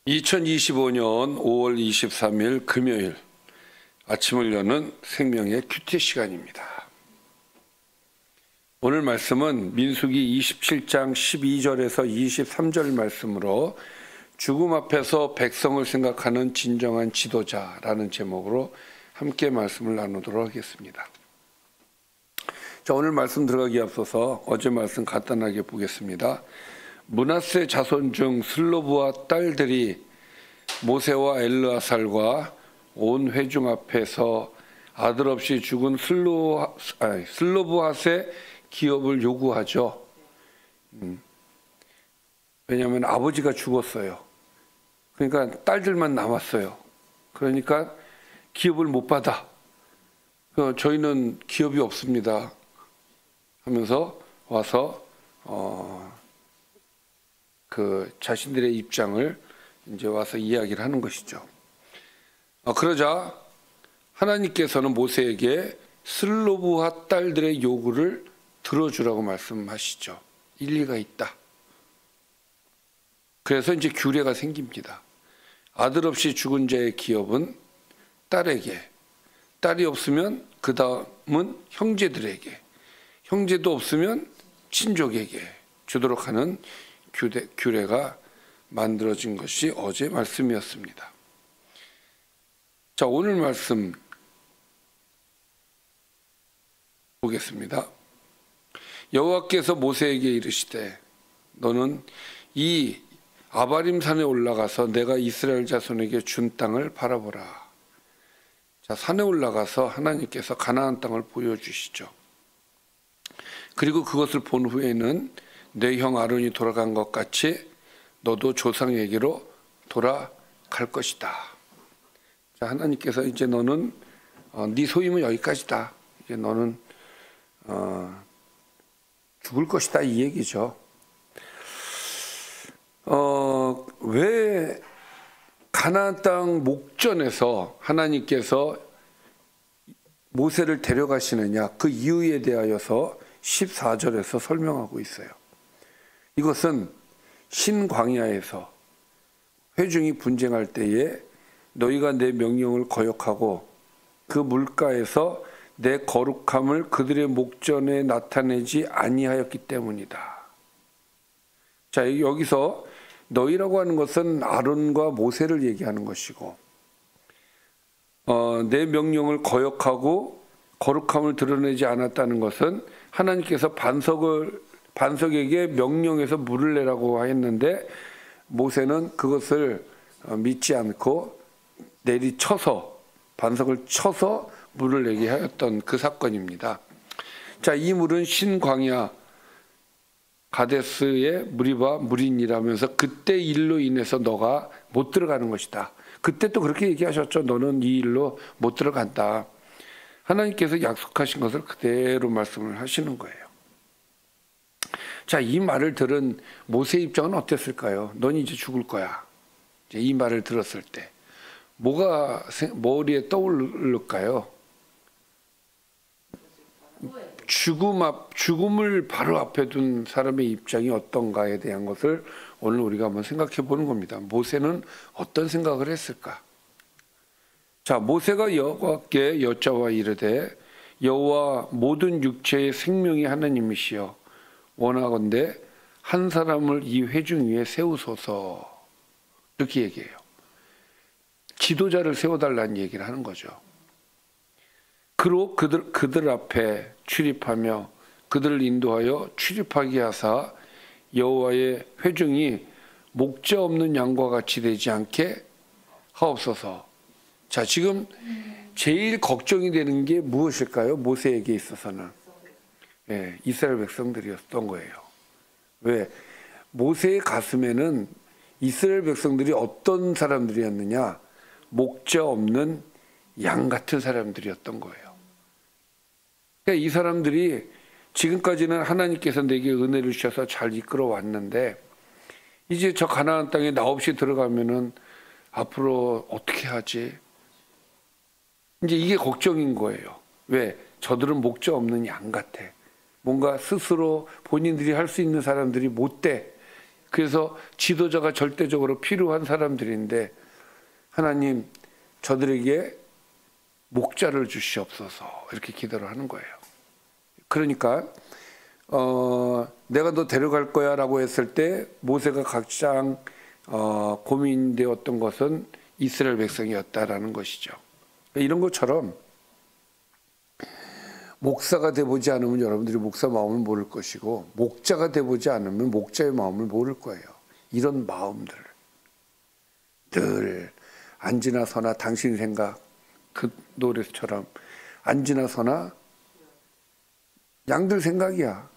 2025년 5월 23일 금요일 아침을 여는 생명의 큐티 시간입니다. 오늘 말씀은 민수기 27장 12절에서 23절 말씀으로 죽음 앞에서 백성을 생각하는 진정한 지도자라는 제목으로 함께 말씀을 나누도록 하겠습니다. 자, 오늘 말씀 들어가기 앞서서 어제 말씀 간단하게 보겠습니다. 므낫세 자손 중 슬로브와 딸들이 모세와 엘르아살과 온 회중 앞에서 아들 없이 죽은 슬로브핫의 기업을 요구하죠. 왜냐하면 아버지가 죽었어요. 그러니까 딸들만 남았어요. 그러니까 기업을 못 받아. 저희는 기업이 없습니다 하면서 와서 자신들의 입장을 이제 와서 이야기를 하는 것이죠. 그러자 하나님께서는 모세에게 슬로브핫 딸들의 요구를 들어주라고 말씀하시죠. 일리가 있다. 그래서 이제 규례가 생깁니다. 아들 없이 죽은 자의 기업은 딸에게, 딸이 없으면 그 다음은 형제들에게, 형제도 없으면 친족에게 주도록 하는 규례가 만들어진 것이 어제 말씀이었습니다. 자, 오늘 말씀 보겠습니다. 여호와께서 모세에게 이르시되 너는 이 아바림 산에 올라가서 내가 이스라엘 자손에게 준 땅을 바라보라. 자, 산에 올라가서 하나님께서 가나안 땅을 보여주시죠. 그리고 그것을 본 후에는 내 형 아론이 돌아간 것 같이 너도 조상에게로 돌아갈 것이다. 자, 하나님께서 이제 너는 네 소임은 여기까지다. 이제 너는 죽을 것이다 이 얘기죠. 왜 가나안 땅 목전에서 하나님께서 모세를 데려가시느냐, 그 이유에 대하여서 14절에서 설명하고 있어요. 이것은 신광야에서 회중이 분쟁할 때에 너희가 내 명령을 거역하고 그 물가에서 내 거룩함을 그들의 목전에 나타내지 아니하였기 때문이다. 자, 여기서 너희라고 하는 것은 아론과 모세를 얘기하는 것이고, 내 명령을 거역하고 거룩함을 드러내지 않았다는 것은 하나님께서 반석에게 명령해서 물을 내라고 했는데 모세는 그것을 믿지 않고 내리쳐서 반석을 쳐서 물을 내게 하였던 그 사건입니다. 자, 이 물은 신광야 가데스의 무리바 무린이라면서 그때 일로 인해서 너가 못 들어가는 것이다. 그때 또 그렇게 얘기하셨죠. 너는 이 일로 못 들어간다. 하나님께서 약속하신 것을 그대로 말씀을 하시는 거예요. 자, 이 말을 들은 모세의 입장은 어땠을까요? 넌 이제 죽을 거야. 이제 이 말을 들었을 때 뭐가 머리에 떠오를까요? 죽음을 바로 앞에 둔 사람의 입장이 어떤가에 대한 것을 오늘 우리가 한번 생각해 보는 겁니다. 모세는 어떤 생각을 했을까? 자, 모세가 여호와께 여짜와 이르되 여호와 모든 육체의 생명이 하나님이시여 원하건대 한 사람을 이 회중 위에 세우소서. 이렇게 얘기해요. 지도자를 세워달라는 얘기를 하는 거죠. 그로 그들 앞에 출입하며 그들을 인도하여 출입하게 하사 여호와의 회중이 목자 없는 양과 같이 되지 않게 하옵소서. 자, 지금 제일 걱정이 되는 게 무엇일까요? 모세에게 있어서는 이스라엘 백성들이었던 거예요. 왜? 모세의 가슴에는 이스라엘 백성들이 어떤 사람들이었느냐? 목자 없는 양 같은 사람들이었던 거예요. 그러니까 이 사람들이 지금까지는 하나님께서 내게 은혜를 주셔서 잘 이끌어 왔는데 이제 저 가나안 땅에 나 없이 들어가면은 앞으로 어떻게 하지? 이제 이게 걱정인 거예요. 왜? 저들은 목자 없는 양 같아. 뭔가 스스로 본인들이 할 수 있는 사람들이 못 돼. 그래서 지도자가 절대적으로 필요한 사람들인데 하나님 저들에게 목자를 주시옵소서 이렇게 기도를 하는 거예요. 그러니까 내가 너 데려갈 거야 라고 했을 때 모세가 가장 고민되었던 것은 이스라엘 백성이었다라는 것이죠. 이런 것처럼 목사가 돼보지 않으면 여러분들이 목사 마음을 모를 것이고 목자가 돼보지 않으면 목자의 마음을 모를 거예요. 이런 마음들 늘 앉으나 서나 당신 생각, 그 노래처럼 앉으나 서나 양들 생각이야.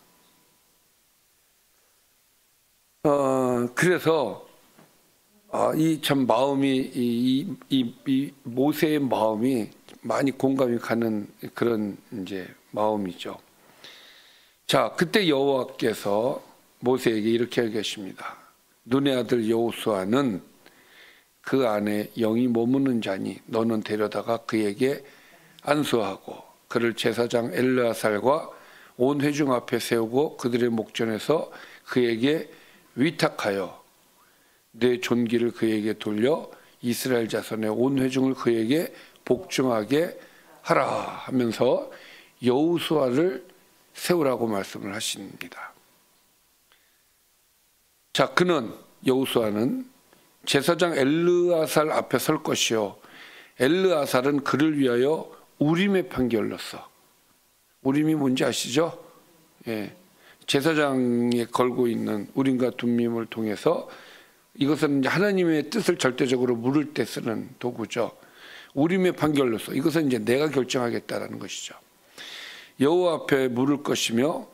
그래서 이 참 마음이 이 모세의 마음이 많이 공감이 가는 그런 이제 마음이죠. 자, 그때 여호와께서 모세에게 이렇게 하겠습니다. 눈의 아들 여호수아는 그 안에 영이 머무는 자니 너는 데려다가 그에게 안수하고 그를 제사장 엘르아살과 온 회중 앞에 세우고 그들의 목전에서 그에게 위탁하여 내 존귀를 그에게 돌려 이스라엘 자손의 온 회중을 그에게 복종하게 하라 하면서 여호수아를 세우라고 말씀을 하십니다. 자, 그는 여호수아는 제사장 엘르아살 앞에 설 것이요 엘르아살은 그를 위하여 우림의 판결로서 우림이 뭔지 아시죠? 예, 제사장에 걸고 있는 우림과 둠밈을 통해서 이것은 하나님의 뜻을 절대적으로 물을 때 쓰는 도구죠. 우림의 판결로서 이것은 이제 내가 결정하겠다라는 것이죠. 여호와 앞에 물을 것이며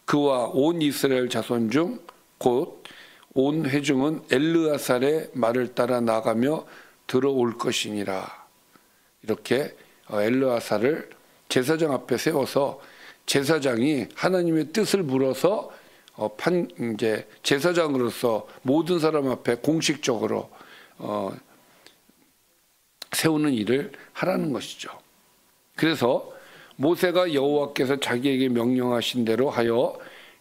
그와 온 이스라엘 자손 중 곧 온 회중은 엘르아살의 말을 따라 나가며 들어올 것이니라. 이렇게 엘르아살을 제사장 앞에 세워서 제사장이 하나님의 뜻을 물어서 이제 제사장으로서 모든 사람 앞에 공식적으로 세우는 일을 하라는 것이죠. 그래서 모세가 여호와께서 자기에게 명령하신 대로 하여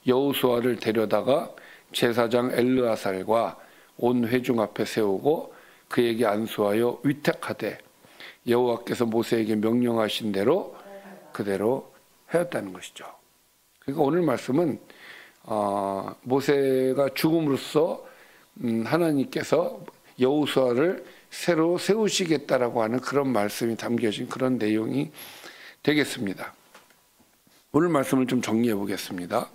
여호수아를 데려다가 제사장 엘르아살과 온 회중 앞에 세우고 그에게 안수하여 위탁하되 여호와께서 모세에게 명령하신 대로 그대로 하였다는 것이죠. 그러니까 오늘 말씀은 모세가 죽음으로써 하나님께서 여호수아를 새로 세우시겠다라고 하는 그런 말씀이 담겨진 그런 내용이 되겠습니다. 오늘 말씀을 좀 정리해 보겠습니다.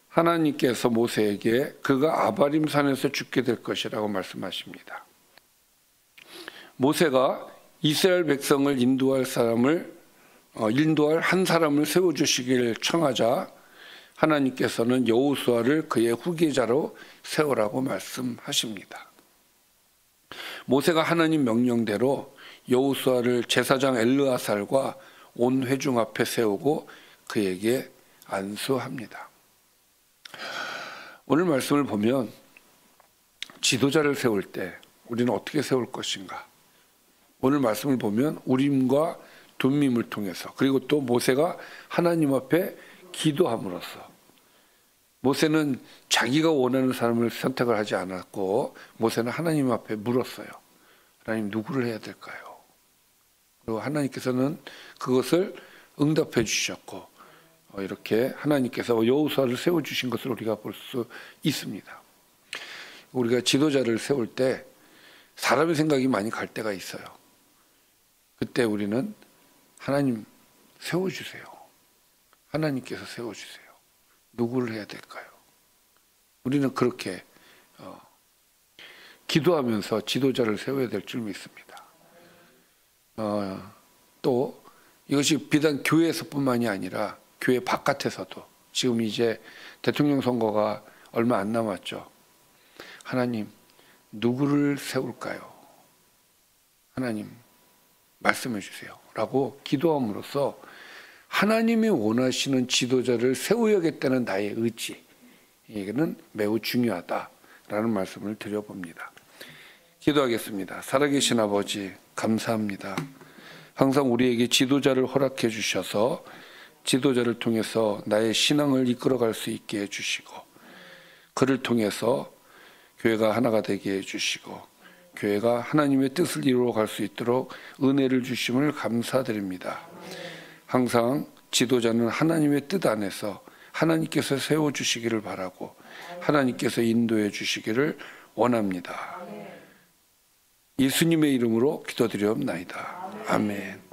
하나님께서 모세에게 그가 아바림 산에서 죽게 될 것이라고 말씀하십니다. 모세가 이스라엘 백성을 인도할 한 사람을 세워주시기를 청하자 하나님께서는 여호수아를 그의 후계자로 세우라고 말씀하십니다. 모세가 하나님 명령대로 여호수아를 제사장 엘르아살과 온 회중 앞에 세우고 그에게 안수합니다. 오늘 말씀을 보면 지도자를 세울 때 우리는 어떻게 세울 것인가? 오늘 말씀을 보면 우림과 둠밈을 통해서 그리고 또 모세가 하나님 앞에 기도함으로써 모세는 자기가 원하는 사람을 선택을 하지 않았고 모세는 하나님 앞에 물었어요. 하나님 누구를 해야 될까요? 그리고 하나님께서는 그것을 응답해 주셨고 이렇게 하나님께서 여호수아를 세워주신 것을 우리가 볼 수 있습니다. 우리가 지도자를 세울 때 사람의 생각이 많이 갈 때가 있어요. 그때 우리는 하나님 세워주세요. 하나님께서 세워주세요. 누구를 해야 될까요? 우리는 그렇게 기도하면서 지도자를 세워야 될 줄 믿습니다. 또 이것이 비단 교회에서뿐만이 아니라 교회 바깥에서도 지금 이제 대통령 선거가 얼마 안 남았죠. 하나님 누구를 세울까요? 하나님 말씀해 주세요 라고 기도함으로써 하나님이 원하시는 지도자를 세우야겠다는 나의 의지, 이거는 매우 중요하다라는 말씀을 드려봅니다. 기도하겠습니다. 살아계신 아버지 감사합니다. 항상 우리에게 지도자를 허락해 주셔서 지도자를 통해서 나의 신앙을 이끌어갈 수 있게 해주시고 그를 통해서 교회가 하나가 되게 해주시고 교회가 하나님의 뜻을 이루어 갈 수 있도록 은혜를 주심을 감사드립니다. 항상 지도자는 하나님의 뜻 안에서 하나님께서 세워주시기를 바라고 하나님께서 인도해 주시기를 원합니다. 예수님의 이름으로 기도드리옵나이다. 아멘.